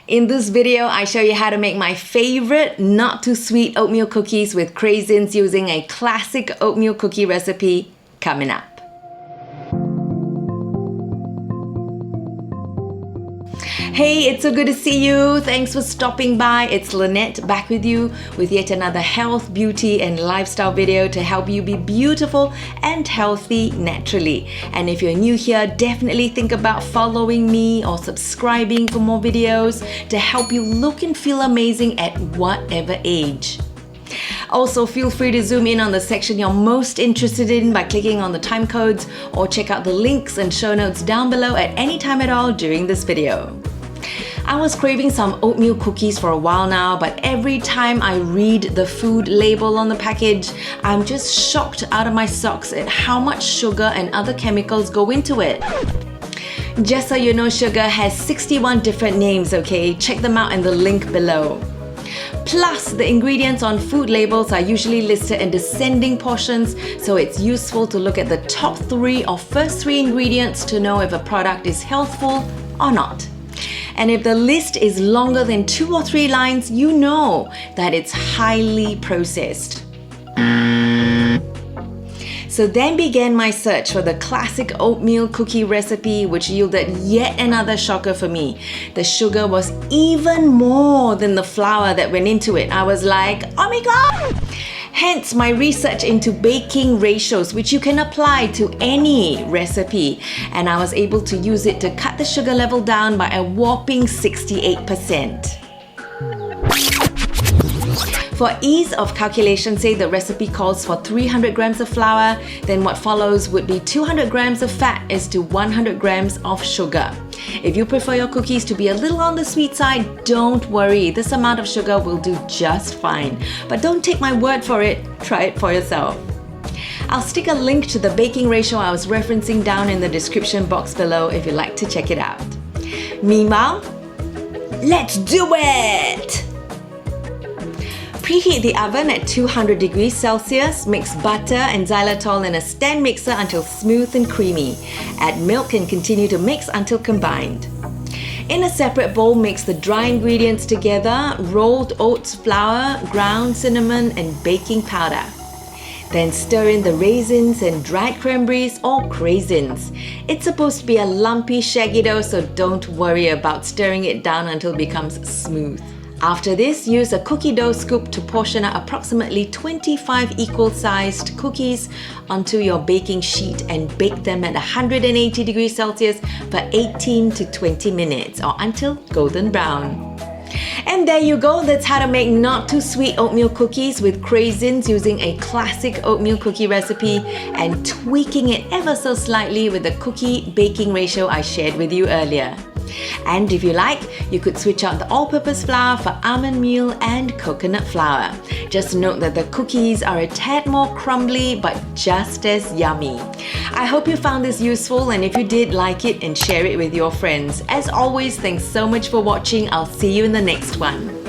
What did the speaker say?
In this video, I show you how to make my favorite not too sweet oatmeal cookies with craisins using a classic oatmeal cookie recipe coming up. Hey, it's so good to see you. Thanks for stopping by. It's Lynette back with you with yet another health, beauty and lifestyle video to help you be beautiful and healthy naturally. And if you're new here, definitely think about following me or subscribing for more videos to help you look and feel amazing at whatever age. Also, feel free to zoom in on the section you're most interested in by clicking on the time codes or check out the links and show notes down below at any time at all during this video. I was craving some oatmeal cookies for a while now, but every time I read the food label on the package, I'm just shocked out of my socks at how much sugar and other chemicals go into it. Just so you know, sugar has 61 different names, okay? Check them out in the link below. Plus, the ingredients on food labels are usually listed in descending portions, so it's useful to look at the top 3 or first 3 ingredients to know if a product is healthful or not. And if the list is longer than 2 or 3 lines, you know that it's highly processed. So then began my search for the classic oatmeal cookie recipe, which yielded yet another shocker for me. The sugar was even more than the flour that went into it. I was like, oh my god! Hence my research into baking ratios, which you can apply to any recipe. And I was able to use it to cut the sugar level down by a whopping 68%. For ease of calculation, say the recipe calls for 300 grams of flour, then what follows would be 200 grams of fat is to 100 grams of sugar. If you prefer your cookies to be a little on the sweet side, don't worry, this amount of sugar will do just fine. But don't take my word for it, try it for yourself. I'll stick a link to the baking ratio I was referencing down in the description box below if you'd like to check it out. Meanwhile, let's do it! Preheat the oven at 200 degrees Celsius, mix butter and xylitol in a stand mixer until smooth and creamy. Add milk and continue to mix until combined. In a separate bowl, mix the dry ingredients together, rolled oats flour, ground cinnamon and baking powder. Then stir in the raisins and dried cranberries or craisins. It's supposed to be a lumpy, shaggy dough, so don't worry about stirring it down until it becomes smooth. After this, use a cookie dough scoop to portion out approximately 25 equal-sized cookies onto your baking sheet and bake them at 180 degrees Celsius for 18 to 20 minutes or until golden brown. And there you go, that's how to make not too sweet oatmeal cookies with craisins using a classic oatmeal cookie recipe and tweaking it ever so slightly with the cookie baking ratio I shared with you earlier. And if you like, you could switch out the all-purpose flour for almond meal and coconut flour. Just note that the cookies are a tad more crumbly but just as yummy. I hope you found this useful, and if you did, like it and share it with your friends. As always, thanks so much for watching. I'll see you in the next one.